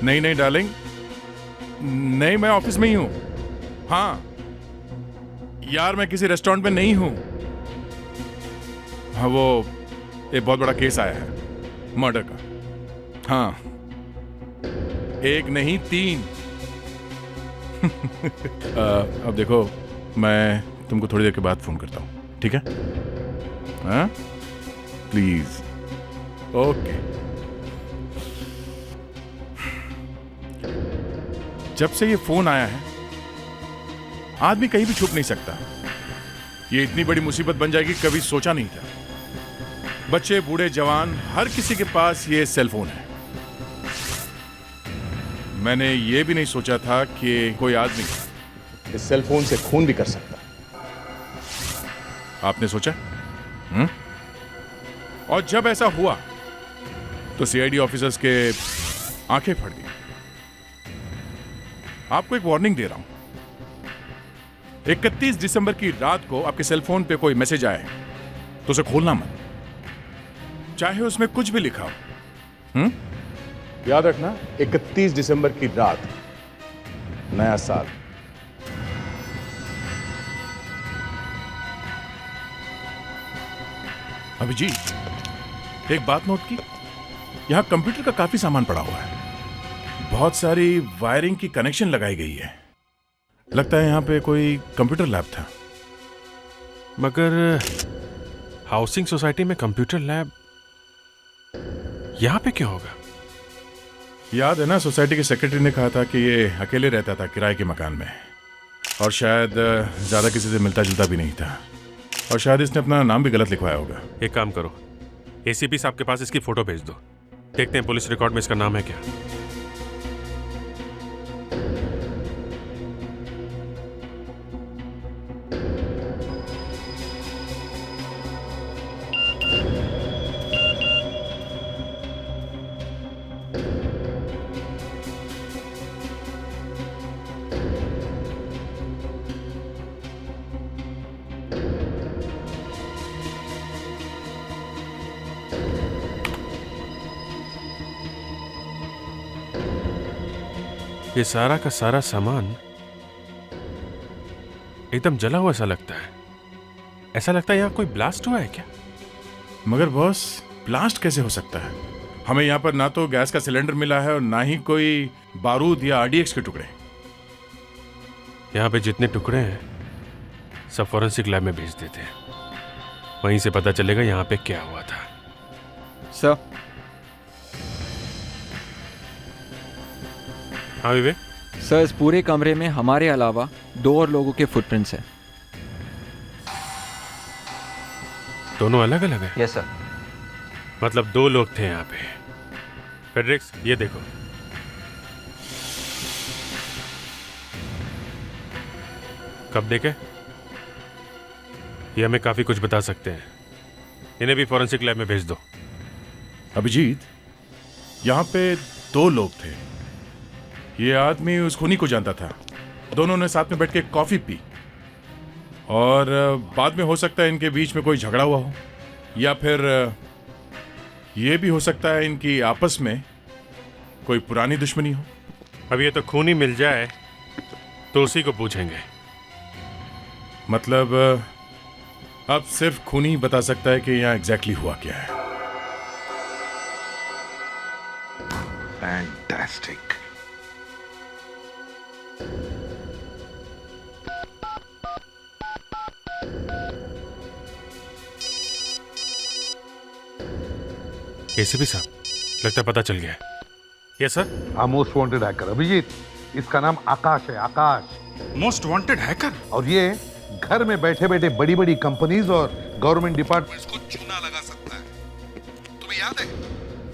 नहीं नहीं डार्लिंग, नहीं मैं ऑफिस में ही हूं। हाँ यार, मैं किसी रेस्टोरेंट में नहीं हूं। हाँ वो एक बहुत बड़ा केस आया है मर्डर का। हाँ, एक नहीं 3। अब देखो, मैं तुमको थोड़ी देर के बाद फोन करता हूँ, ठीक है? हाँ प्लीज। ओके। जब से ये फोन आया है, आदमी कहीं भी छुप नहीं सकता। ये इतनी बड़ी मुसीबत बन जाएगी कभी सोचा नहीं था। बच्चे, बूढ़े, जवान, हर किसी के पास ये सेल फोन है। मैंने ये भी नहीं सोचा था कि कोई आदमी इस सेल फोन से खून भी कर सकता। आपने सोचा? और जब ऐसा हुआ तो सीआईडी ऑफिसर्स के आंखें फट गई। आपको एक वार्निंग दे रहा हूं, 31 दिसंबर की रात को आपके सेल फोन पे कोई मैसेज आए तो उसे खोलना मत, चाहे उसमें कुछ भी लिखा हो। याद रखना, 31 दिसंबर की रात, नया साल। अभिजीत, एक बात नोट की, यहां कंप्यूटर का काफी सामान पड़ा हुआ है। बहुत सारी वायरिंग की कनेक्शन लगाई गई है। लगता है यहां पे कोई कंप्यूटर लैब था। मगर हाउसिंग सोसाइटी में कंप्यूटर लैब यहां पे क्या होगा? याद है ना, सोसाइटी के सेक्रेटरी ने कहा था कि ये अकेले रहता था किराए के मकान में, और शायद ज्यादा किसी से मिलता जुलता भी नहीं था, और शायद इसने अपना नाम भी गलत लिखवाया होगा। एक काम करो, एसीपी साहब के पास इसकी फोटो भेज दो, देखते हैं पुलिस रिकॉर्ड में इसका नाम है क्या। ये सारा का सारा सामान एकदम जला हुआ सा लगता है। ऐसा लगता है यहाँ कोई ब्लास्ट हुआ है क्या? मगर बॉस, ब्लास्ट कैसे हो सकता है? हमें यहाँ पर ना तो गैस का सिलेंडर मिला है और ना ही कोई बारूद या आरडीएक्स के टुकड़े। यहाँ पे जितने टुकड़े हैं सब फॉरेंसिक लैब में भेज देते हैं, वहीं से पता चलेगा यहाँ पे क्या हुआ था। सर। हाँ विवेक। सर, इस पूरे कमरे में हमारे अलावा 2 और लोगों के फुटप्रिंट्स हैं। दोनों अलग अलग हैं? Yes sir. मतलब 2 लोग थे यहाँ पे। फेडरिक्स, ये देखो। कब देखे? ये हमें काफी कुछ बता सकते हैं। इन्हें भी फॉरेंसिक लैब में भेज दो। अभिजीत, यहाँ पे 2 लोग थे। ये आदमी उस खूनी को जानता था। दोनों ने साथ में बैठ के कॉफी पी, और बाद में हो सकता है इनके बीच में कोई झगड़ा हुआ हो, या फिर ये भी हो सकता है इनकी आपस में कोई पुरानी दुश्मनी हो। अब ये तो खूनी मिल जाए तो उसी को पूछेंगे। मतलब अब सिर्फ खूनी ही बता सकता है कि यहाँ एग्जैक्टली हुआ क्या है। फैंटास्टिक। एसीपी साहब, लगता है पता चल गया है। Yes sir. हाँ, मोस्ट वांटेड हैकर अभिजीत। इसका नाम आकाश है, आकाश। Most wanted hacker? और ये घर में बैठे बैठे बड़ी बड़ी कंपनीज और गवर्नमेंट डिपार्टमेंट्स को चूना लगा सकता है। तुम्हें याद है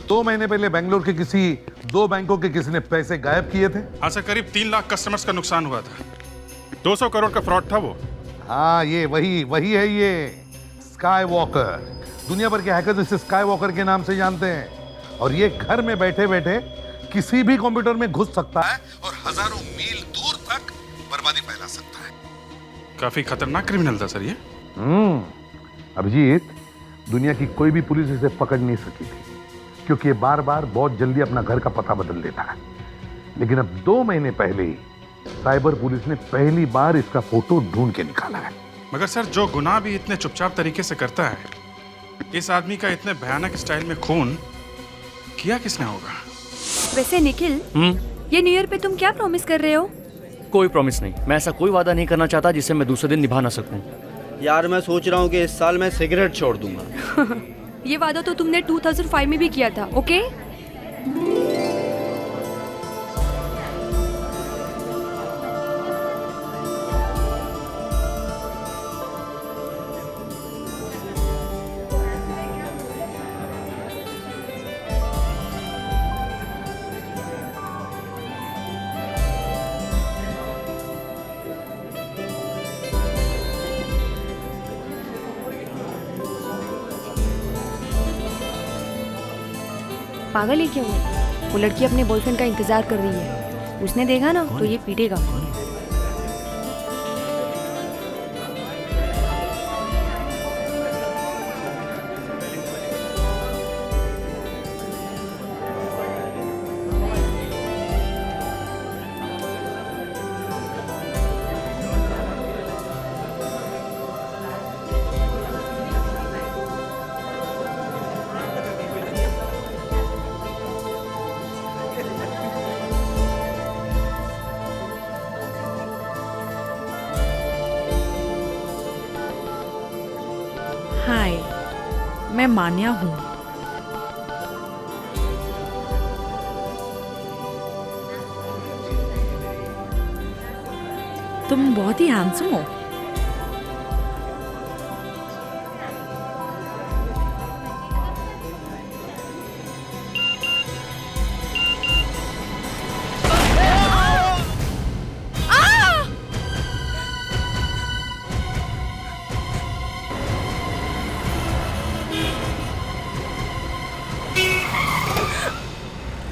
2 महीने पहले बेंगलोर के किसी 2 बैंकों के किसी ने पैसे गायब किए थे? हाँ सर, करीब 3 लाख कस्टमर्स का नुकसान हुआ था। 200 करोड़ का फ्रॉड था वो। हाँ, ये वही है ये स्काई वॉकर। दुनिया भर के हैकर्स इसे स्काई वॉकर के नाम से जानते हैं। और ये घर में बैठे बैठे किसी भी कंप्यूटर में घुस सकता है और हजारों मील दूर तक बर्बादी फैला सकता है। काफी खतरनाक क्रिमिनल था सर ये। अभिजीत, दुनिया की कोई भी पुलिस इसे पकड़ नहीं सकी थी, क्योंकि ये बार बार बहुत जल्दी अपना घर का पता बदल देता है। लेकिन अब 2 महीने पहले ही साइबर पुलिस ने पहली बार इसका फोटो ढूंढ के निकाला है। मगर सर, जो गुनाह भी इतने चुपचाप तरीके से करता है, इस आदमी का इतने भयानक स्टाइल में खून किया किसने होगा? वैसे निखिल, ये न्यू ईयर पे तुम क्या प्रॉमिस कर रहे हो? कोई प्रॉमिस नहीं। मैं ऐसा कोई वादा नहीं करना चाहता जिसे मैं दूसरे दिन निभा ना सकूं। यार मैं सोच रहा हूँ कि इस साल मैं सिगरेट छोड़ दूंगा। ये वादा तो तुमने 2005 में भी किया था, ओके? पागल है क्या वो लड़की अपने बॉयफ्रेंड का इंतजार कर रही है। उसने देखा ना तो ये पीटेगा। हाय, मैं मान्या हूँ। तुम बहुत ही हैंडसम हो।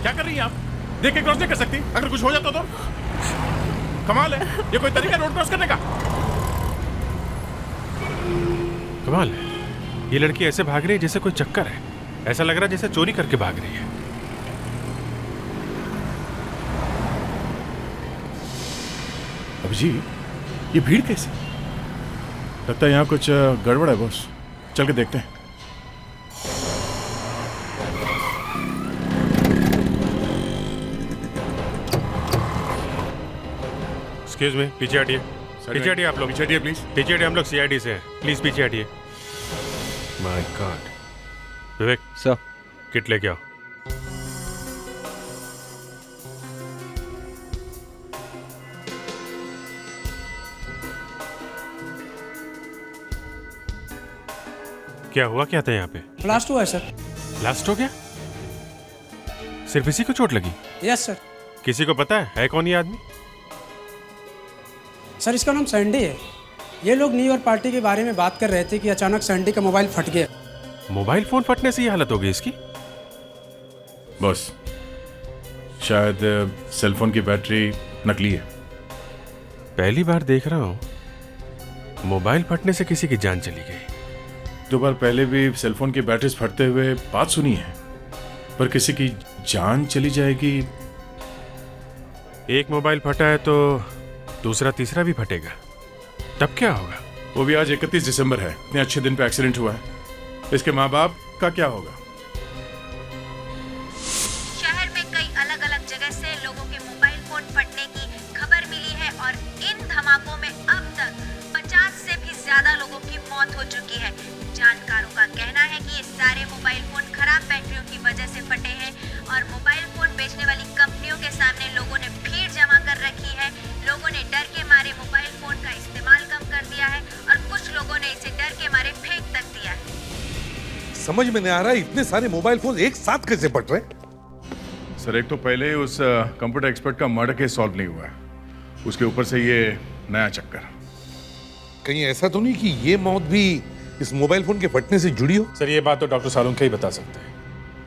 क्या कर रही हैं आप? देख के क्रॉस नहीं कर सकती? अगर कुछ हो जाता तो? कमाल है, ये कोई तरीका रोड क्रॉस करने का? कमाल है, ये लड़की ऐसे भाग रही है जैसे कोई चक्कर है। ऐसा लग रहा है जैसे चोरी करके भाग रही है। अभिजीत, ये भीड़ कैसी? लगता है यहाँ कुछ गड़बड़ है बॉस। चल के देखते हैं। एक्सक्यूज मी, पीछे हटिए। पीछे हटिए आप लोग। पीछे हटिए प्लीज। पीछे हटिए, हम लोग सीआईडी से हैं। प्लीज पीछे हटिए। My god. Vivek sir, kit लेके आओ। क्या हुआ क्या था यहाँ पे? ब्लास्ट हुआ है सर। ब्लास्ट हो गया? सिर्फ इसी को चोट लगी? Yes sir. किसी को पता है कौन ये आदमी? सर, इसका नाम सैंडी है। ये लोग न्यू ईयर पार्टी के बारे में बात कर रहे थे कि अचानक सैंडी का मोबाइल फट गया। मोबाइल फोन फटने से ये हालत हो गई इसकी? बॉस, शायद सेलफोन की बैटरी नकली है। पहली बार देख रहा हूँ मोबाइल फटने से किसी की जान चली गई। 2 बार पहले भी सेलफोन की बैटरीज फटते हुए बात सुनी है, पर किसी की जान चली जाएगी। एक मोबाइल फटा है तो दूसरा तीसरा भी फटेगा, तब क्या होगा? वो भी आज 31 दिसंबर है। इतने अच्छे दिन पे एक्सीडेंट हुआ है। इसके माँ बाप का क्या होगा? शहर में कई अलग अलग जगह से लोगों के मोबाइल फोन फटने की खबर मिली है और इन धमाकों में अब तक 50 से भी ज्यादा लोगों की मौत हो चुकी है। जानकारों का कहना है कि ये सारे मोबाइल फोन खराब बैटरियों की वजह से फटे हैं और मोबाइल फोन बेचने वाली कंपनियों के सामने लोगों ने भीड़ जमा कर रखी है। लोगों ने डर के मारे मोबाइल फोन का इस्तेमाल कम कर दिया है और कुछ लोगों ने इसे डर के मारे फेंक तक दिया है। समझ में नहीं आ रहा है, इतने सारे मोबाइल फोन एक साथ कैसे फट रहे? सर, एक तो पहले ही उस कंप्यूटर एक्सपर्ट का मर्डर केस सॉल्व नहीं हुआ है, उसके ऊपर से ये नया चक्कर। कहीं ऐसा तो नहीं कि ये मौत भी इस मोबाइल फोन के फटने से जुड़ी हो? सर, ये बात तो डॉक्टर सालुंखे ही बता सकते हैं।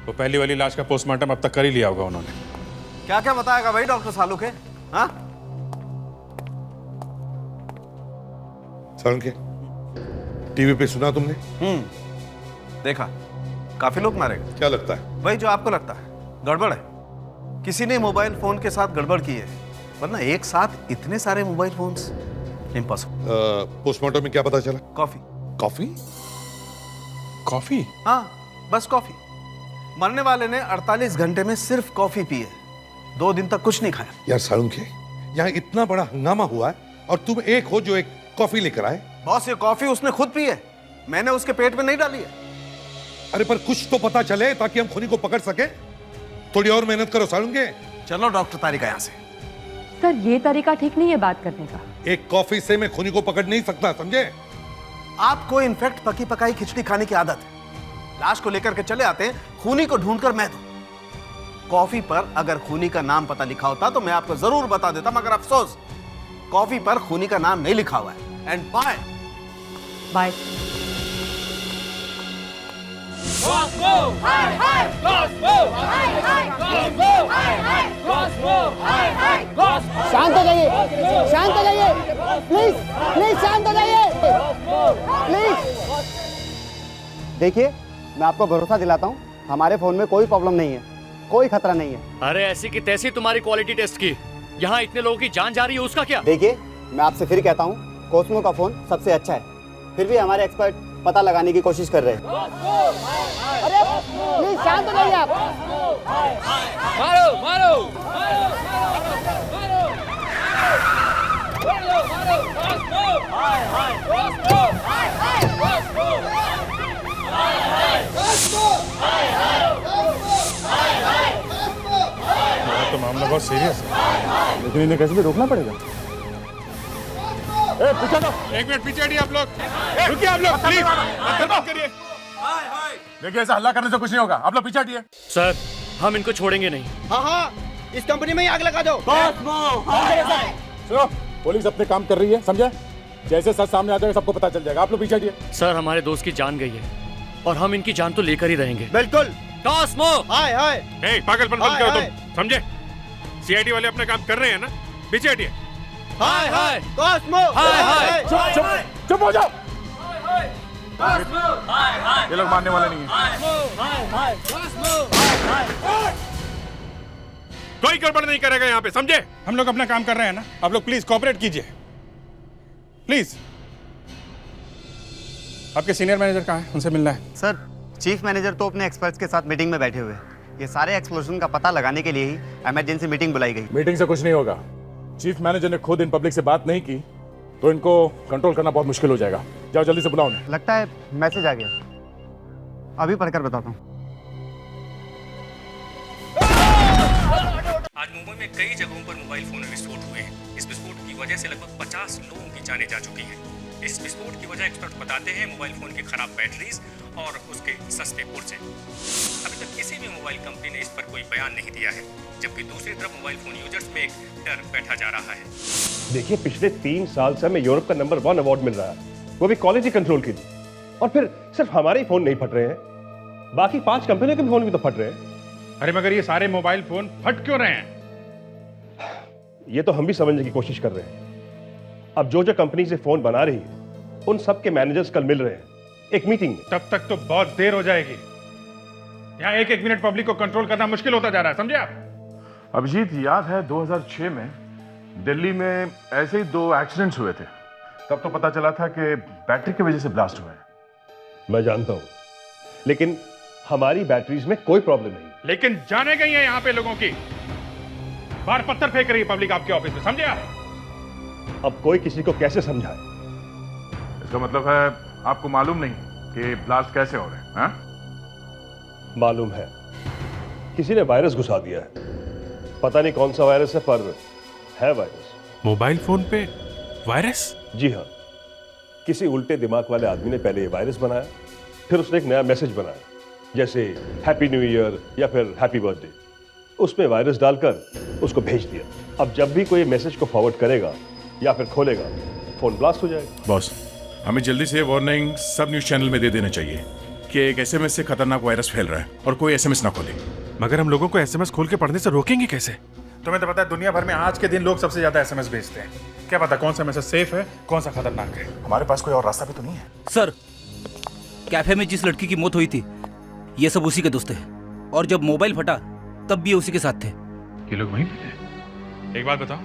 वो पहली वाली लाश का पोस्टमार्टम अब तक कर ही लिया होगा उन्होंने। क्या क्या बताएगा भाई डॉक्टर सालुखे? हाँ, सालुंखे, टीवी पे सुना तुमने? देखा। काफी लोग मारे गए। क्या लगता है? वही जो आपको लगता है, गड़बड़ है। किसी ने मोबाइल फोन के साथ गड़बड़ की है, वरना एक साथ इतने सारे मोबाइल फोन्स इम्पॉसिबल। पोस्टमार्टम में क्या पता चला? कॉफी। कॉफी? कॉफी? हाँ, बस कॉफी। मरने वाले ने 48 घंटे में सिर्फ कॉफी पी है, 2 दिन तक कुछ नहीं खाया। यार सालुंखे, यहाँ इतना बड़ा हंगामा हुआ है और तुम एक हो जो एक कॉफी लेकर आए। बॉस, ये कॉफी उसने खुद पी है, मैंने उसके पेट में नहीं डाली है। अरे पर कुछ तो पता चले ताकि हम खूनी को पकड़ सके। थोड़ी और मेहनत करो सालुंखे। चलो डॉक्टर तारिका यहाँ से। सर ये तरीका ठीक नहीं है बात करने का। एक कॉफी से मैं खूनी को पकड़ नहीं सकता, समझे? आपको इनफेक्ट पकी पकाई खिचड़ी खाने की आदत है। लाश को लेकर के चले आते हैं, खूनी को ढूंढकर मैं दूं। कॉफी पर अगर खूनी का नाम पता लिखा होता तो मैं आपको जरूर बता देता, मगर अफसोस कॉफी पर खूनी का नाम नहीं लिखा हुआ है। And bye bye. शांत हो जाइए, शांत हो जाइए, प्लीज प्लीज शांत हो जाइए, प्लीज। देखिए, मैं आपको भरोसा दिलाता हूँ, हमारे फोन में कोई प्रॉब्लम नहीं है, कोई खतरा नहीं है। अरे ऐसी की तैसी तुम्हारी क्वालिटी टेस्ट की, यहाँ इतने लोगों की जान जा रही है, उसका क्या? देखिए, मैं आपसे फिर कहता हूँ, कोस्मो का फोन सबसे अच्छा है, फिर भी हमारे एक्सपर्ट पता लगाने की कोशिश कर रहे हैं। अरे प्लीज शांत हो जाइए आप। मारो मारो। तो मामला बहुत सीरियस है, लेकिन इन्हें कैसे भी रोकना पड़ेगा। पीछे दो। 1 मिनट पीछे हटिए आप लोग। रुकिए आप लोग, प्लीज मत करिए। देखिए, ऐसा हल्ला करने से कुछ नहीं होगा, आप लोग पीछे हटिए। सर हम इनको छोड़ेंगे नहीं। हाँ हाँ, इस कंपनी में ही आग लगा दो। सुनो, पुलिस अपने काम कर रही है, समझे? जैसे सच सामने आ जाएगा सबको पता चल जाएगा। आप लोग पीछे हटिए। सर हमारे दोस्त की जान गई है और हम इनकी जान तो लेकर ही रहेंगे। बिल्कुल। कॉस्मो। हाय हाय। ए, पागलपन बंद करो तुम, समझे? सीआईडी वाले अपना काम कर रहे हैं ना, पीछे हटिए। हाय हाय कॉस्मो। हाय हाय। चुप हो जाओ। ये लोग मानने वाले नहीं हैं। कोई गड़बड़ नहीं करेगा यहाँ पे, समझे? हम लोग अपना काम कर रहे हैं ना, आप लोग प्लीज कोऑपरेट कीजिए, प्लीज। आपके सीनियर मैनेजर कहाँ है? उनसे मिलना है। सर, चीफ मैनेजर तो अपने एक्सपर्ट्स के साथ मीटिंग में बैठे हुए हैं। ये सारे एक्सप्लोजन का पता लगाने के लिए ही इमरजेंसी मीटिंग बुलाई गई। मीटिंग से कुछ नहीं होगा। चीफ मैनेजर ने खुद इन पब्लिक से बात नहीं की तो इनको कंट्रोल करना बहुत मुश्किल हो जाएगा। जाओ जल्दी से बुलाओ उन्हें। लगता है मैसेज आ गया, अभी पढ़कर बताता हूँ। आज मुंबई में कई जगहों पर मोबाइल फोन विस्फोट हुए हैं। इस विस्फोट की वजह से लगभग 50 लोगों की जानें जा चुकी हैं। इस विस्फोट की वजह एक्सपर्ट बताते हैं मोबाइल फोन की खराब बैटरीज और उसके सस्ते पुर्जे। अभी तक किसी भी मोबाइल कंपनी ने इस पर कोई बयान नहीं दिया है, जबकि दूसरी तरफ मोबाइल फोन यूजर्स में एक डर बैठा जा रहा है। देखिए, पिछले 3 साल से हमें यूरोप का नंबर 1 अवार्ड मिल रहा है, वो भी क्वालिटी कंट्रोल के लिए। और फिर सिर्फ हमारे ही फोन नहीं फट रहे हैं, बाकी 5 कंपनियों के फोन भी तो फट रहे हैं। अरे मगर ये सारे मोबाइल फोन फट क्यों रहे हैं? ये तो हम भी समझने की कोशिश कर रहे हैं। अब जो कंपनी से फोन बना रही है उन सब के मैनेजर्स कल मिल रहे हैं एक मीटिंग में। तब तक तो बहुत देर हो जाएगी। यहाँ एक मिनट पब्लिक को कंट्रोल करना मुश्किल होता जा रहा है, समझे आप? अभिजीत, याद है 2006 में दिल्ली में ऐसे ही 2 एक्सीडेंट्स हुए थे। तब तो पता चला था कि बैटरी की वजह से ब्लास्ट हुए हैं। मैं जानता हूं, लेकिन हमारी बैटरीज में कोई प्रॉब्लम नहीं। लेकिन जाने गई है यहाँ पे लोगों की। बाहर पत्थर फेंक रही है पब्लिक आपके ऑफिस में, समझे आप? अब कोई किसी को कैसे समझाए? इसका मतलब है आपको मालूम नहीं कि ब्लास्ट कैसे हो रहे हैं? हाँ? मालूम है, किसी ने वायरस घुसा दिया है। पता नहीं कौन सा वायरस है, पर है वायरस। मोबाइल फोन पे वायरस? जी हाँ, किसी उल्टे दिमाग वाले आदमी ने पहले ये वायरस बनाया, फिर उसने एक नया मैसेज बनाया, जैसे हैप्पी न्यू ईयर या फिर हैप्पी बर्थडे। उसमें वायरस डालकर उसको भेज दिया। अब जब भी कोई मैसेज को फॉरवर्ड करेगा या फिर खोलेगा, फोन ब्लास्ट हो जाएगा। बॉस, हमें जल्दी से वार्निंग सब न्यूज चैनल में दे देना चाहिए कि एक एसएमएस से खतरनाक वायरस फैल रहा है और कोई एसएमएस ना खोले। मगर हम लोगों को एसएमएस खोल के पढ़ने से रोकेंगे कैसे? तुम्हें तो पता है दुनिया भर में आज के दिन लोग सबसे ज्यादा एसएमएस भेजते हैं। क्या पता कौन सा मैसेज सेफ है, कौन सा खतरनाक है। हमारे पास कोई और रास्ता भी तो नहीं है। सर, कैफे में जिस लड़की की मौत हुई थी, ये सब उसी के दोस्त हैं। और जब मोबाइल फटा तब भी उसी के साथ थे। ये लोग वहीं मिले? एक बात बताओ,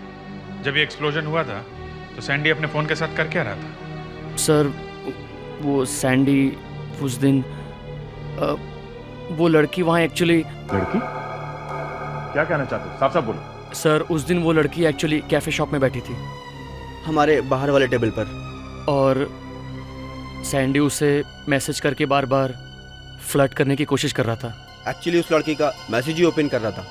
जब ये एक्सप्लोजन हुआ था तो सैंडी अपने फोन के साथ कर क्या रहा था? सर वो सैंडी उस दिन वो लड़की वहाँ एक्चुअली। लड़की? क्या कहना चाहते हो? साफ साफ बोलो। सर उस दिन वो लड़की एक्चुअली कैफे शॉप में बैठी थी हमारे बाहर वाले टेबल पर, और सैंडी उसे मैसेज करके बार बार फ्लर्ट करने की कोशिश कर रहा था। एक्चुअली उस लड़की का मैसेज ही ओपन कर रहा था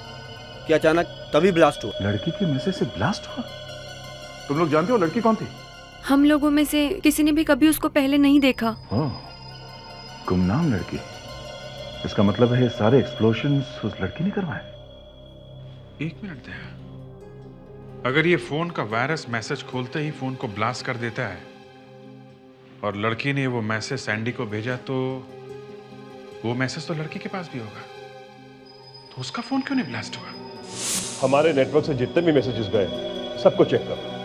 कि अचानक तभी ब्लास्ट हुआ। लड़की के मैसेज से ब्लास्ट हुआ? तुम लोग जानते हो लड़की कौन थी? हम लोगों में से किसी ने भी कभी उसको पहले नहीं देखा। गुमनाम लड़की। इसका मतलब है ये सारे एक्सप्लोशंस उस लड़की ने करवाए। एक मिनट दया, अगर ये फोन का वायरस मैसेज खोलते ही फोन को ब्लास्ट कर देता है और लड़की ने वो मैसेज सैंडी को भेजा, तो वो मैसेज तो लड़की के पास भी होगा, तो उसका फोन क्यों नहीं ब्लास्ट हुआ? हमारे नेटवर्क से जितने भी मैसेजेस गए सबको चेक करो।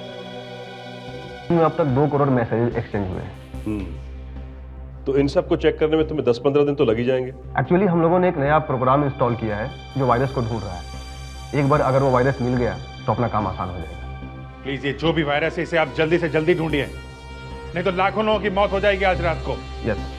अब तक 2 करोड़ मैसेजेस एक्सचेंज हुए हैं। तो इन सब को चेक करने में तुम्हें 10-15 दिन तो लग ही जाएंगे। एक्चुअली हम लोगों ने एक नया प्रोग्राम इंस्टॉल किया है जो वायरस को ढूंढ रहा है। एक बार अगर वो वायरस मिल गया तो अपना काम आसान हो जाएगा। प्लीज ये जो भी वायरस है इसे आप जल्दी से जल्दी ढूंढिए, नहीं तो लाखों लोगों की मौत हो जाएगी आज रात को। यस।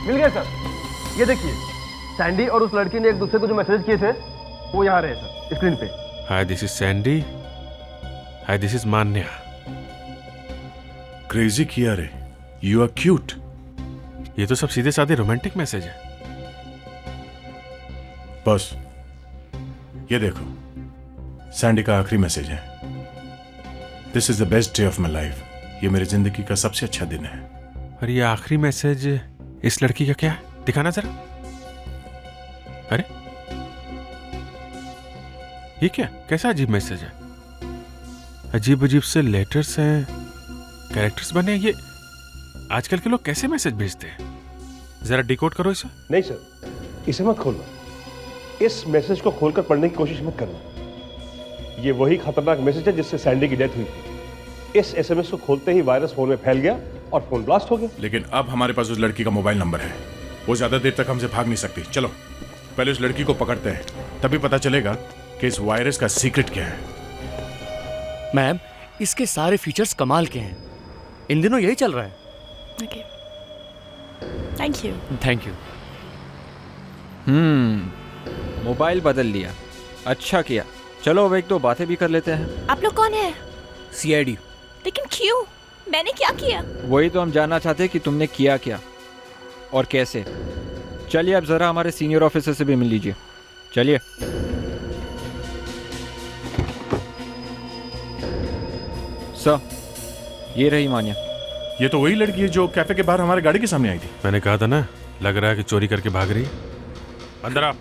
मिल गया सर। ये देखिए, सैंडी और उस लड़की ने एक दूसरे को जो मैसेज किए थे वो यहाँ रहे सर, स्क्रीन पे। Hi this is Sandy, hi this is Manya. Crazy किया रे, यू आर क्यूट। ये तो सब सीधे साधे रोमांटिक मैसेज है। बस ये देखो, सैंडी का आखिरी मैसेज है। This is the best day of my life. ये मेरी जिंदगी का सबसे अच्छा दिन है। और ये आखिरी मैसेज इस लड़की का क्या है? दिखाना जरा। अरे ये क्या, कैसा अजीब मैसेज है? अजीब अजीब से लेटर्स हैं, कैरेक्टर्स बने। ये आजकल के लोग कैसे मैसेज भेजते हैं? जरा डिकोड करो इसे। नहीं सर, इसे मत खोलना। इस मैसेज को खोलकर पढ़ने की कोशिश मत करना। ये वही खतरनाक मैसेज है जिससे सैंडी की डेथ हुई थी। इस एसएमएस को खोलते ही वायरस फोन में फैल गया और फोन ब्लास्ट हो गया। लेकिन अब हमारे पास उस लड़की का मोबाइल नंबर है। वो ज्यादा देर तक हमसे भाग नहीं सकती। चलो पहले उस लड़की को पकड़ते हैं, तभी पता चलेगा कि इस वायरस का सीक्रेट क्या है। मैम, इसके सारे फीचर्स कमाल के हैं। इन दिनों यही चल रहा है। Okay, thank you. Thank you. Mobile बदल लिया, अच्छा किया। चलो अब 1-2 बातें भी कर लेते हैं। आप लोग कौन है? सीआईडी। लेकिन क्यों? मैंने क्या किया? वही तो हम जानना चाहते हैं कि तुमने किया क्या और कैसे। चलिए अब जरा हमारे सीनियर ऑफिसर से भी मिल लीजिए। चलिए। सर, ये रही मान्या। ये तो वही लड़की है जो कैफे के बाहर हमारे गाड़ी के सामने आई थी। मैंने कहा था ना, लग रहा है कि चोरी करके भाग रही है। अंदर आ।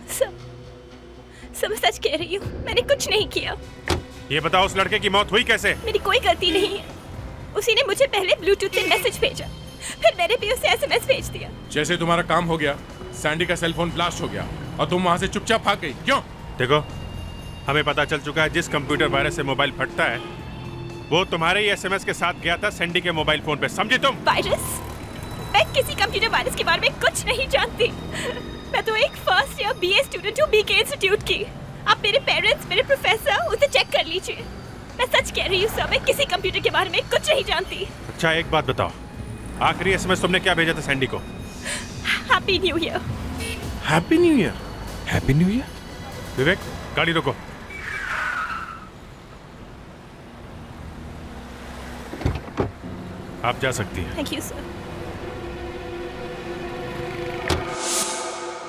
सब सच कह रही हूँ, मैंने कुछ नहीं किया। ये बताओ उस लड़के की मौत हुई कैसे? मेरी कोई गलती नहीं है। उसी ने मुझे पहले ब्लूटूथ से मैसेज भेजा, फिर मैंने भी उसे एसएमएस भेज दिया। जैसे तुम्हारा काम हो गया, सैंडी का सेल फोन ब्लास्ट हो गया और तुम वहां से चुपचाप भाग गई। क्यों? देखो, हमें पता चल चुका है जिस कंप्यूटर वायरस से मोबाइल फटता है वो तुम्हारे ही एसएमएस के साथ गया था सैंडी के मोबाइल फोन पे। समझी तुम? वायरस? मैं किसी कंप्यूटर वायरस के बारे में कुछ नहीं जानती। मैं तो एक फर्स्ट ईयर बीए स्टूडेंट हूँ बीके इंस्टीट्यूट की। आप मेरे पेरेंट्स, मेरे प्रोफेसर, उसे चेक कर लीजिए। मैं सच कह रही हूँ सर, मैं किसी कंप्यूटर के बारे में कुछ नहीं जानती। अच्छा एक बात बताओ, आखिरी एसएमएस तुमने क्या भेजा था सैंडी को? Happy new year. Happy new year? Happy new year? Vivek, गाड़ी रोको। आप जा सकती हैं। Thank you sir.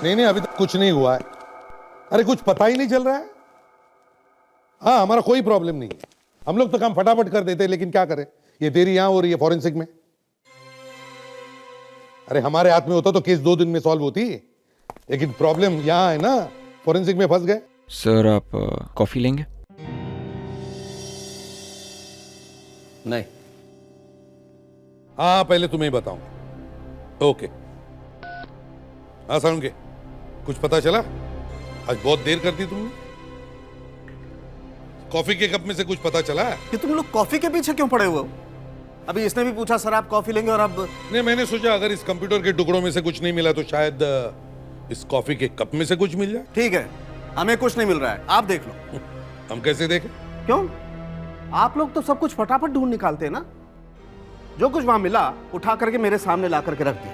नहीं अभी तक कुछ नहीं हुआ है। अरे कुछ पता ही नहीं चल रहा है। हाँ, हमारा कोई प्रॉब्लम नहीं है। हम लोग तो काम फटाफट कर देते हैं, लेकिन क्या करें, ये देरी यहां हो रही है फॉरेंसिक में। अरे हमारे हाथ में होता तो केस 2 दिन में सॉल्व होती, लेकिन प्रॉब्लम यहां है ना, फॉरेंसिक में फंस गए। सर आप कॉफी लेंगे? नहीं। हाँ पहले तुम्हें ही बताऊं। ओके। हाँ साउंड के कुछ पता चला? आज बहुत देर कर दी तुमने। कॉफी के कप में से कुछ पता चला? कि तुम लोग कॉफी के पीछे क्यों पड़े हुए हो? अभी इसने भी पूछा सर आप कॉफी लेंगे, और अब नहीं, मैंने सोचा अगर इस कंप्यूटर के टुकड़ों में से कुछ नहीं मिला तो शायद इस कॉफी के कप में से कुछ मिल जाए। ठीक है, हमें कुछ नहीं मिल रहा है, आप देख लो। हम कैसे देखें? क्यों? आप लोग तो सब कुछ फटाफट ढूंढ निकालते हैं ना। जो कुछ वहां मिला उठा करके मेरे सामने ला करके रख दिया।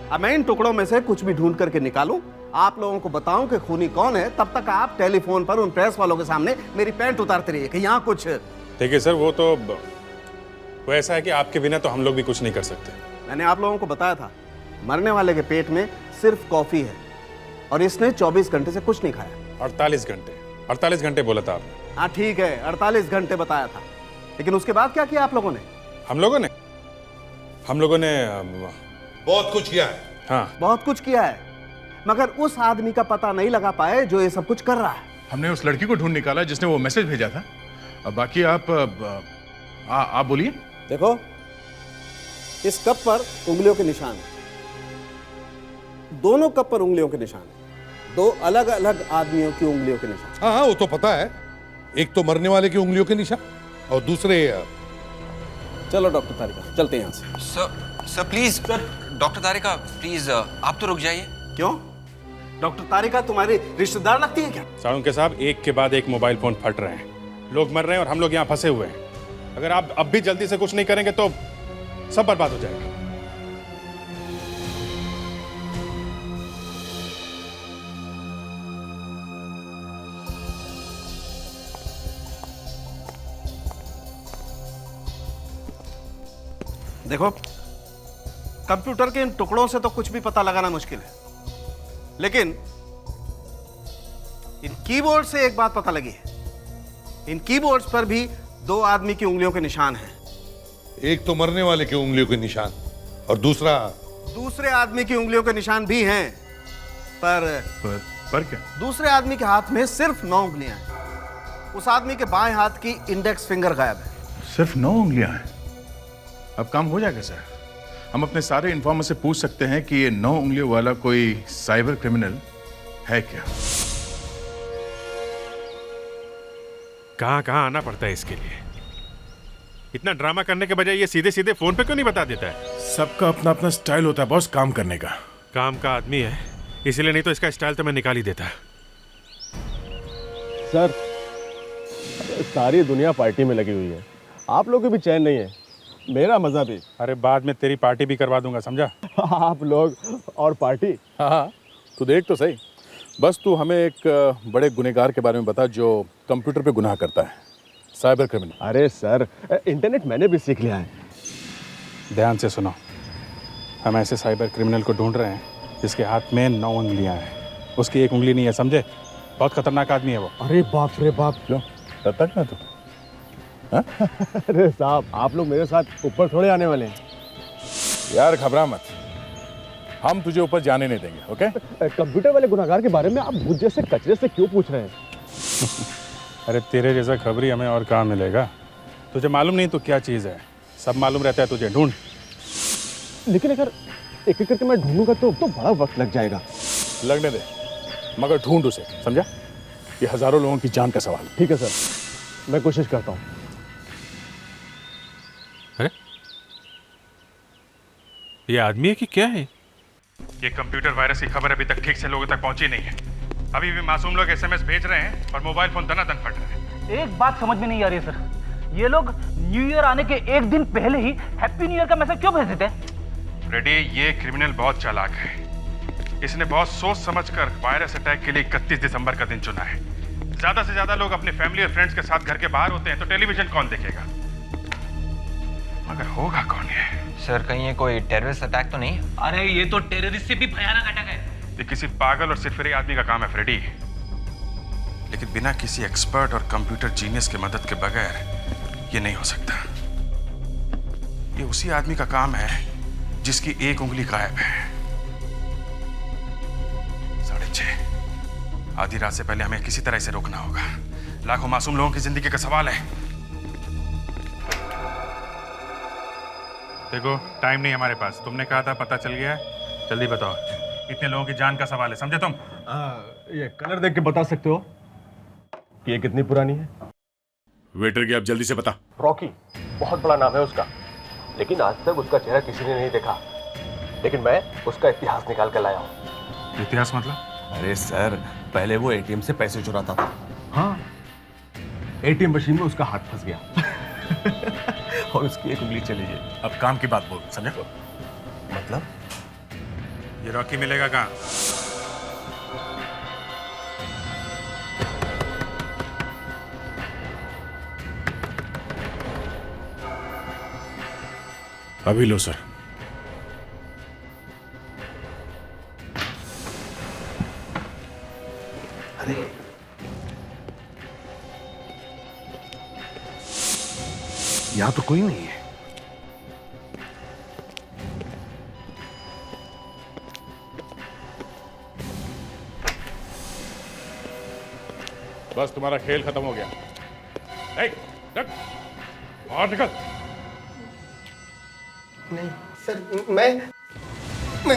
अब मैं इन टुकड़ों में से कुछ भी ढूंढ करके निकालूं, आप लोगों को बताऊं कि खूनी कौन है, तब तक आप टेलीफोन पर उन प्रेस वालों के सामने मेरी पैंट उतारते रहिए कि यहाँ कुछ। देखिए सर, वो ऐसा है कि आपके बिना तो हम लोग भी कुछ नहीं कर सकते। मैंने आप लोगों को बताया था मरने वाले के पेट में सिर्फ कॉफी है, और इसने 24 घंटे से कुछ नहीं खाया। 48 घंटे बोला था आपने। हाँ ठीक है, 48 घंटे बताया था, लेकिन उसके बाद क्या किया आप लोगों ने? हम लोगों ने बहुत कुछ किया है। हाँ, बहुत कुछ किया है, मगर उस आदमी का पता नहीं लगा पाए जो ये सब कुछ कर रहा है। हमने उस लड़की को ढूंढ निकाला जिसने वो मैसेज भेजा था। अब बाकी आप बोलिए। देखो, इस कप पर उंगलियों के निशान है, दोनों कप पर उंगलियों के निशान है, दो अलग अलग आदमियों की उंगलियों के निशान। हाँ वो तो पता है, एक तो मरने वाले की उंगलियों के निशान और दूसरे। चलो डॉक्टर तारिका, चलते हैं यहाँ से। Sir please, doctor Tarika please, आप तो रुक जाइए। क्यों? डॉक्टर तारिका तुम्हारी रिश्तेदार लगती है क्या? साळुंके साहब, एक के बाद एक मोबाइल फोन फट रहे हैं, लोग मर रहे हैं और हम लोग यहाँ फंसे हुए हैं। अगर आप अब भी जल्दी से कुछ नहीं करेंगे तो सब बर्बाद हो जाएगा। देखो, कंप्यूटर के इन टुकड़ों से तो कुछ भी पता लगाना मुश्किल है, लेकिन इन कीबोर्ड से एक बात पता लगी है। इन कीबोर्ड्स पर भी दो आदमी की उंगलियों के निशान हैं। एक तो मरने वाले की उंगलियों के निशान और दूसरे आदमी की उंगलियों के निशान भी हैं, पर क्या? दूसरे आदमी के हाथ में सिर्फ 9 उंगलियां हैं। उस आदमी के बाएं हाथ की इंडेक्स फिंगर गायब है। सिर्फ 9 उंगलियां हैं? अब काम हो जाएगा सर। हम अपने सारे इन्फॉर्मर से पूछ सकते हैं कि ये 9 उंगलियों वाला कोई साइबर क्रिमिनल है क्या? कहां आना पड़ता है इसके लिए? इतना ड्रामा करने के बजाय ये सीधे सीधे फोन पे क्यों नहीं बता देता है? सबका अपना अपना स्टाइल होता है बॉस, काम करने का। काम का आदमी है इसीलिए, नहीं तो इसका स्टाइल तो मैं निकाल ही देता। सर, सारी दुनिया पार्टी में लगी हुई है, आप लोग को भी चैन नहीं है, मेरा मजा भी। अरे बाद में तेरी पार्टी भी करवा दूंगा, समझा? आप लोग और पार्टी। हाँ, तू देख तो सही। बस तू हमें एक बड़े गुनहगार के बारे में बता जो कंप्यूटर पे गुनाह करता है, साइबर क्रिमिनल। अरे सर, इंटरनेट मैंने भी सीख लिया है। ध्यान से सुनो, हम ऐसे साइबर क्रिमिनल को ढूंढ रहे हैं जिसके हाथ में 9 उंगलियां हैं, उसकी एक उंगली नहीं है, समझे? बहुत खतरनाक आदमी है वो। अरे बाप रे बाप। क्यों डरता क्यों तू? अरे साहब, आप लोग मेरे साथ ऊपर थोड़े आने वाले हैं। यार घबरा मत, हम तुझे ऊपर जाने नहीं देंगे, ओके? कंप्यूटर वाले गुनहगार के बारे में आप मुझ जैसे कचरे से क्यों पूछ रहे हैं? अरे तेरे जैसा खबरी हमें और कहाँ मिलेगा? तुझे मालूम नहीं तो क्या चीज़ है, सब मालूम रहता है तुझे। ढूंढ। लेकिन अगर एक एक करके मैं ढूंढूंगा तो बड़ा वक्त लग जाएगा। लगने दे, मगर ढूंढ उसे, समझा? ये हजारों लोगों की जान का सवाल है। ठीक है सर, मैं कोशिश करता हूँ। अरे ये आदमी है कि क्या है? ये कंप्यूटर वायरस की खबर अभी तक ठीक से लोगों तक पहुंची नहीं है। अभी भी मासूम लोग एसएमएस भेज रहे हैं और मोबाइल फोन दनादन फट रहे हैं। एक बात समझ में नहीं आ रही है सर, ये लोग न्यू ईयर आने के एक दिन पहले ही हैप्पी न्यू ईयर का मैसेज क्यों भेज देते हैं? रेडी, ये क्रिमिनल बहुत चालाक है। इसने बहुत सोच समझकर वायरस अटैक के लिए 31 दिसंबर का दिन चुना है। ज्यादा से ज्यादा लोग अपने फैमिली और फ्रेंड्स के साथ घर के बाहर होते हैं तो टेलीविजन कौन देखेगा? मगर होगा कौन ये? सर, कहीं ये कोई टेररिस्ट अटैक तो नहीं? अरे ये तो टेररिस्ट से भी भयानक अटैक है। ये किसी पागल और सिरफिरे आदमी का काम है फ्रेडी, लेकिन बिना किसी एक्सपर्ट और कंप्यूटर जीनियस के मदद के बगैर ये नहीं हो सकता। ये उसी आदमी का काम है जिसकी एक उंगली गायब है। 6:30 आधी रात से पहले हमें किसी तरह इसे रोकना होगा। लाखों मासूम लोगों की जिंदगी का सवाल है। देखो टाइम नहीं हमारे पास। तुमने कहा था पता चल गया है, जल्दी बताओ। इतने लोगों की जान का सवाल है, समझे तुम? ये कलर देख के बता सकते हो कि ये कितनी पुरानी है? वेटर की आप जल्दी से बता। रॉकी बहुत बड़ा नाम है उसका, लेकिन आज तक उसका चेहरा किसी ने नहीं देखा। लेकिन मैं उसका इतिहास निकाल कर लाया हूँ। इतिहास मतलब? अरे सर, पहले वो एटीएम से पैसे चुराता था। हाँ, एटीएम मशीन में उसका हाथ फंस गया और उसकी एक उंगली चली गई। अब काम की बात बोल, समझे? मतलब? ये रॉकी मिलेगा कहाँ? अभी लो सर। अरे यहां तो कोई नहीं है। बस तुम्हारा खेल खत्म हो गया। और निकल। नहीं सर, मैं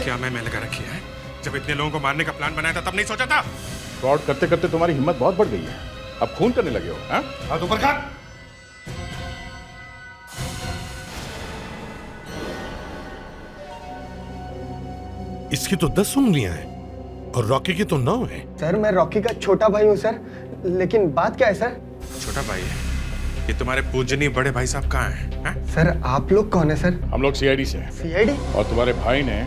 क्या मैं लगा रखी है? जब इतने लोगों को मारने का प्लान बनाया था तब नहीं सोचा था? फ्रॉड करते करते तुम्हारी हिम्मत बहुत बढ़ गई है, अब खून करने लगे हो। हाँ? हाथ ऊपर कर। इसकी तो 10 उंगलियां हैं और रॉकी की तो 9 है। सर, मैं रॉकी का छोटा भाई हूँ सर, लेकिन बात क्या है सर? छोटा भाई है? ये तुम्हारे पूजनीय बड़े भाई साहब कहाँ हैं? हैं? सर, आप लोग कौन है सर? हम लोग सीआईडी से हैं। सीआईडी? और तुम्हारे भाई ने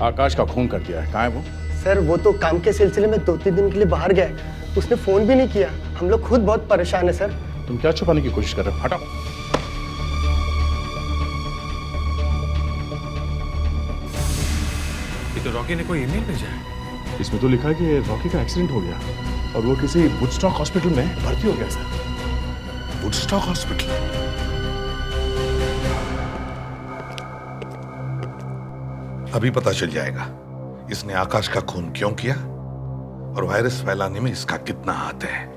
आकाश का खून कर दिया है। कहाँ है वो? सर, वो तो काम के सिलसिले में 2-3 दिन के लिए बाहर गया है। उसने फोन भी नहीं किया। हम लोग खुद बहुत परेशान है सर। तुम क्या छुपाने की कोशिश कर रहे हो? हटाओ। ये तो रॉकी ने कोई ईमेल भेजा है। इसमें तो लिखा है कि रॉकी का एक्सीडेंट हो गया और वो किसी वुडस्टॉक हॉस्पिटल में भर्ती हो गया सर। Woodstock hospital? अभी पता चल जाएगा इसने आकाश का खून क्यों किया और वायरस फैलाने में इसका कितना हाथ है।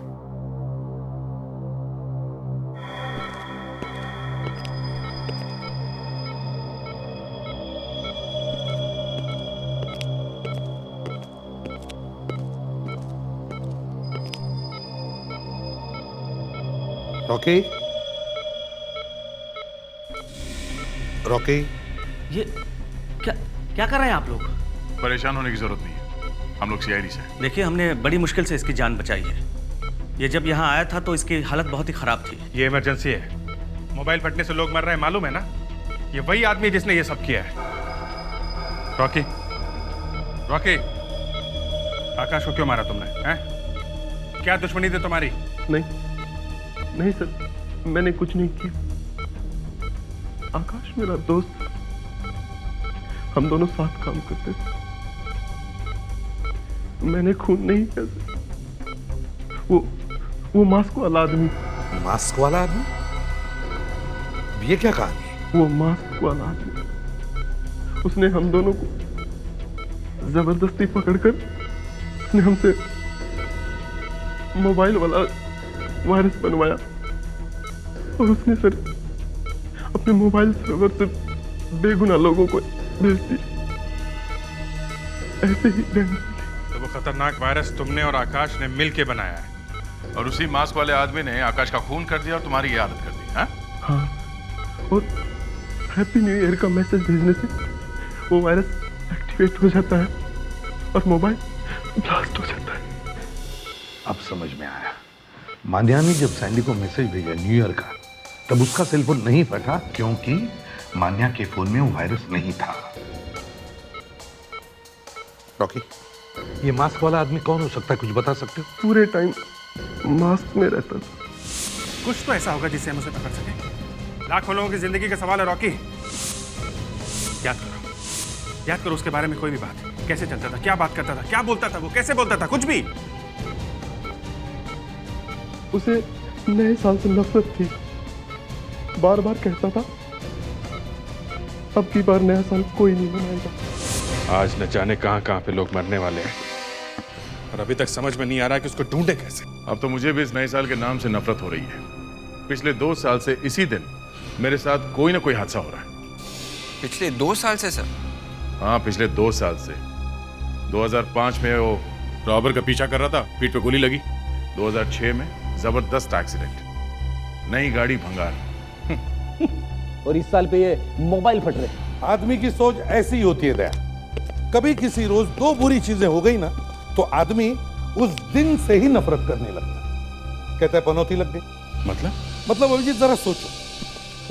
रॉकी, रॉकी, ये क्या कर रहे हैं आप लोग? परेशान होने की जरूरत नहीं है, हम लोग सीआईडी से हैं। देखिए, हमने बड़ी मुश्किल से इसकी जान बचाई है। ये जब यहाँ आया था तो इसकी हालत बहुत ही खराब थी। ये इमरजेंसी है, मोबाइल फटने से लोग मर रहे हैं, मालूम है ना? ये वही आदमी है जिसने ये सब किया है। रॉकी, रॉकी, आकाश को क्यों मारा तुमने? हैं? क्या दुश्मनी थी तुम्हारी? नहीं सर, मैंने कुछ नहीं किया। आकाश मेरा दोस्त, हम दोनों साथ काम करते थे। मैंने खून नहीं किया सर। वो मास्क वाला आदमी। मास्क वाला आदमी? ये क्या कहानी है? वो मास्क वाला आदमी, उसने हम दोनों को जबरदस्ती पकड़कर उसने हमसे मोबाइल वाला वायरस बनवाया और उसने सर अपने मोबाइल सर्वर से बेगुनाह लोगों को भेज दी। ऐसे ही तो वो खतरनाक वायरस तुमने और आकाश ने मिलके बनाया है और उसी मास्क वाले आदमी ने आकाश का खून कर दिया और तुम्हारी ये आदत कर दी। हाँ? हाँ, और हैप्पी न्यू ईयर का मैसेज भेजने से वो वायरस एक्टिवेट हो जाता है और मोबाइल ब्लास्ट हो जाता है। अब समझ में आया। मान्या ने जब सैंडी को मैसेज भेजा न्यू ईयर का, तब उसका सेलफोन नहीं फटा क्योंकि मान्या के फोन में वो वायरस नहीं था। रॉकी, ये मास्क वाला आदमी कौन हो सकता है, कुछ बता सकते हो? पूरे टाइम मास्क में रहता था। कुछ तो ऐसा होगा जिससे हम उसे पकड़ सके। लाखों लोगों की जिंदगी का सवाल है रॉकी। याद करो उसके बारे में कोई भी बात। कैसे चलता था, क्या बात करता था, क्या बोलता था, वो कैसे बोलता था, कुछ भी। उसे नए साल से नफरत थी। बार बार कहता था अब की बार नया साल कोई नहीं मनाएगा। आज न जाने कहां कहां पे लोग मरने वाले हैं और अभी तक समझ में नहीं आ रहा कि उसको ढूंढे कैसे। अब तो मुझे भी इस नए साल के नाम से नफरत हो रही है। पिछले 2 साल से इसी दिन मेरे साथ कोई ना कोई हादसा हो रहा है। पिछले 2 साल से सर? हाँ, पिछले 2 साल से। 2005 में वो रॉबर का पीछा कर रहा था, पीठ पे गोली लगी। 2006 में जबरदस्त एक्सीडेंट, नई गाड़ी भंगार। और इस साल पे ये मोबाइल फट रहे। आदमी की सोच ऐसी ही होती है दया। कभी किसी रोज 2 बुरी चीजें हो गई ना तो आदमी उस दिन से ही नफरत करने लगता है। कहता है पनौती लग गई। मतलब अभिजीत जरा सोचो,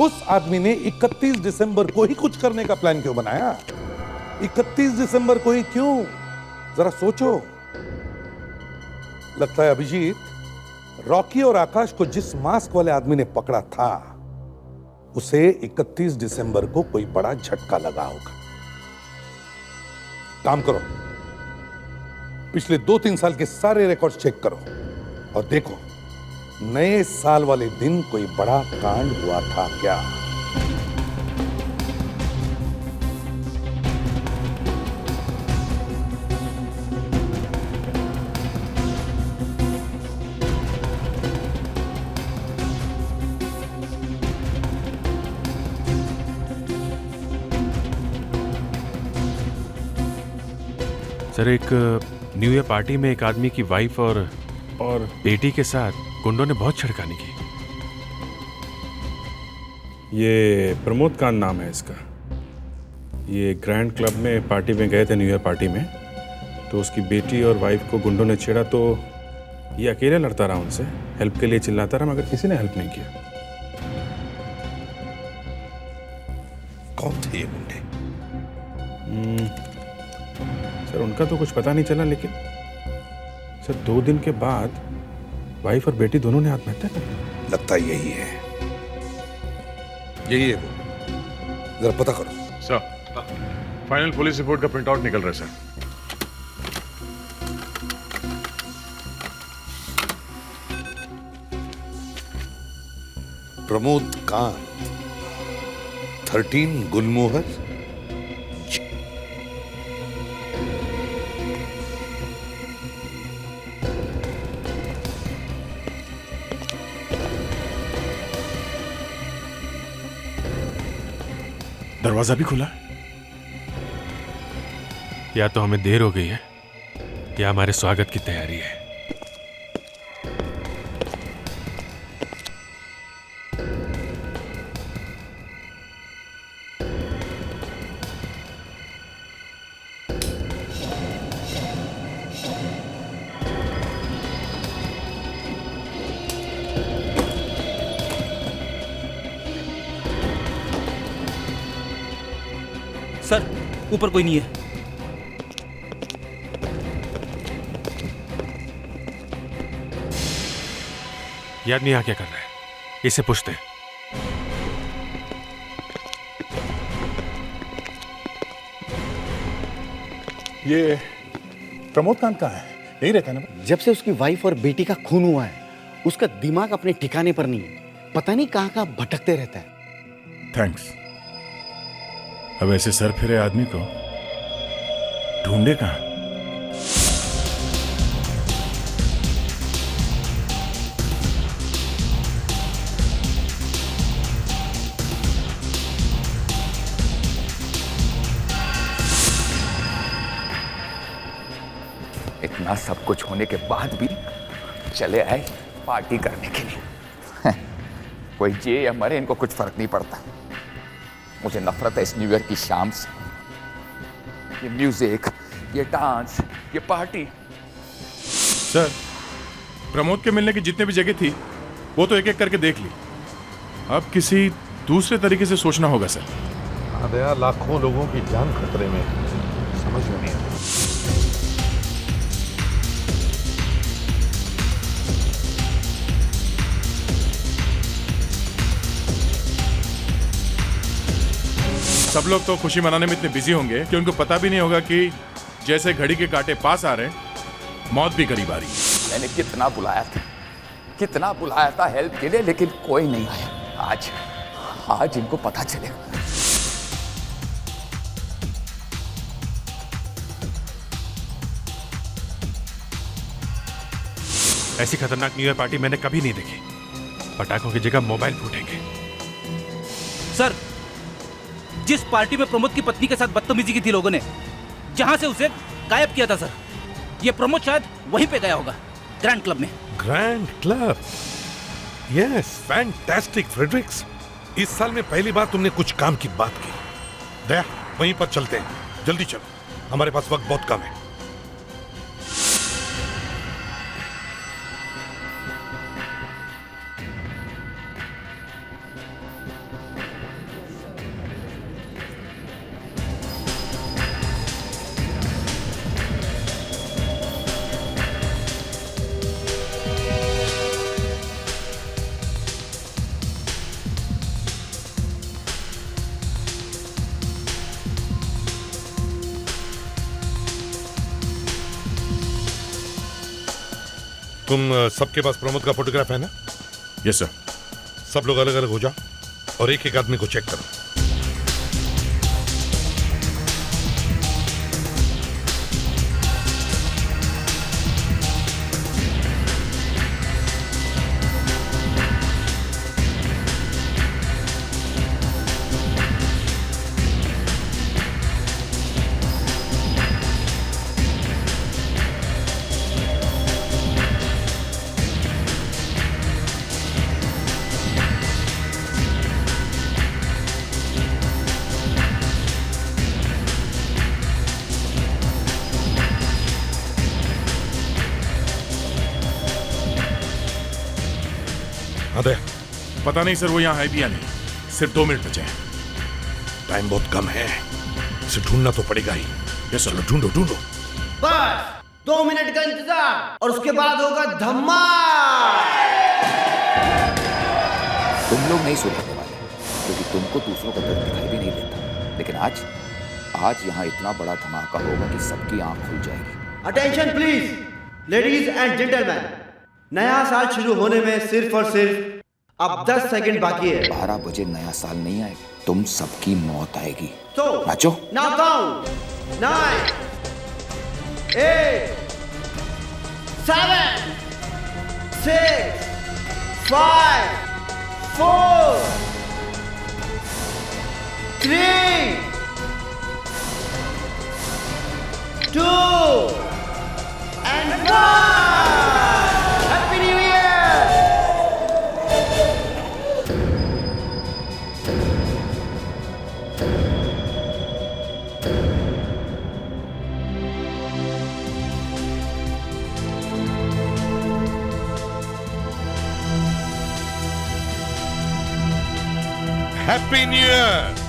उस आदमी ने 31 दिसंबर को ही कुछ करने का प्लान क्यों बनाया? 31 दिसंबर को ही क्यों? जरा सोचो। लगता है अभिजीत, रॉकी और आकाश को जिस मास्क वाले आदमी ने पकड़ा था उसे 31 दिसंबर को कोई बड़ा झटका लगा होगा। काम करो, पिछले 2-3 साल के सारे रिकॉर्ड्स चेक करो और देखो नए साल वाले दिन कोई बड़ा कांड हुआ था क्या। सर, एक न्यू ईयर पार्टी में एक आदमी की वाइफ और बेटी के साथ गुंडों ने बहुत छड़कानी की। ये प्रमोद का नाम है इसका। ये ग्रैंड क्लब में पार्टी में गए थे, न्यू ईयर पार्टी में, तो उसकी बेटी और वाइफ को गुंडों ने छेड़ा तो ये अकेले लड़ता रहा उनसे, हेल्प के लिए चिल्लाता रहा, मगर किसी ने हेल्प नहीं किया। कौन थे ये गुंडे? सर, उनका तो कुछ पता नहीं चला, लेकिन सर 2 दिन के बाद वाइफ और बेटी दोनों ने आत्महत्या कर ली। लगता यही है, यही है वो। जरा पता करो। सर, फाइनल पुलिस रिपोर्ट का प्रिंट आउट निकल रहा है सर। प्रमोद कांत, 13 गुलमोहर। दरवाजा भी खुला है। या तो हमें देर हो गई है या हमारे स्वागत की तैयारी है। सर, ऊपर कोई नहीं है। ये आदमी यहाँ क्या कर रहा है? इसे पूछते हैं। ये प्रमोद कांत कहाँ है? यही रहता है ना? जब से उसकी वाइफ और बेटी का खून हुआ है उसका दिमाग अपने ठिकाने पर नहीं है। पता नहीं कहाँ कहाँ भटकते रहता है। थैंक्स। अब ऐसे सर फिरे आदमी को ढूंढे कहाँ? इतना सब कुछ होने के बाद भी चले आए पार्टी करने के लिए। कोई जिए या मरे इनको कुछ फर्क नहीं पड़ता। मुझे नफरत है इस न्यू ईयर की शाम से। ये म्यूजिक, ये डांस, ये पार्टी। सर, प्रमोद के मिलने की जितने भी जगह थी वो तो एक एक करके देख ली। अब किसी दूसरे तरीके से सोचना होगा सर। दया, लाखों लोगों की जान खतरे में, समझ में नहीं आता। सब लोग तो खुशी मनाने में इतने बिजी होंगे कि उनको पता भी नहीं होगा कि जैसे घड़ी के कांटे पास आ रहे हैं, मौत भी करीब आ रही है। मैंने कितना बुलाया था हेल्प के लिए, लेकिन कोई नहीं आया। आज इनको पता चलेगा। ऐसी खतरनाक न्यू ईयर पार्टी मैंने कभी नहीं देखी। पटाखों की जगह मोबाइल फूटेंगे। सर, जिस पार्टी में प्रमोद की पत्नी के साथ बदतमीजी की थी लोगों ने, जहां से उसे गायब किया था सर। ये प्रमोद शायद वहीं पे गया होगा, ग्रैंड क्लब में। Grand club, yes, fantastic Fredericks. इस साल में पहली बार तुमने कुछ काम की बात की। दया, वहीं पर चलते हैं, जल्दी चलो, हमारे पास वक्त बहुत कम है। तुम सबके पास प्रमोद का फोटोग्राफ है ना? Yes sir. सब लोग अलग अलग हो जाओ और एक एक आदमी को चेक करो। अरे पता नहीं सर, वो यहाँ है भी या नहीं। सिर्फ 2 मिनट बचे हैं। टाइम बहुत कम है, इसे ढूंढना तो पड़ेगा ही। Yes sir. ढूंढो ढूंढो। बस 2 मिनट का इंतजार और उसके बाद होगा धमाल। तुम लोग नहीं सुधरने वाले, क्योंकि तुमको दूसरों का दर्द दिखाई भी नहीं देता। लेकिन आज यहाँ इतना बड़ा धमाका होगा कि सबकी आंख खुल जाएगी। Attention please, ladies and gentleman, नया साल शुरू होने में सिर्फ और सिर्फ अब 10 सेकंड बाकी है। 12 बजे नया साल नहीं आएगा, तुम सबकी मौत आएगी। तो नाचो। Now count 9, 8, 7, 6, 5, 4, 3, 2 and 1. Happy New Year! Happy New Year!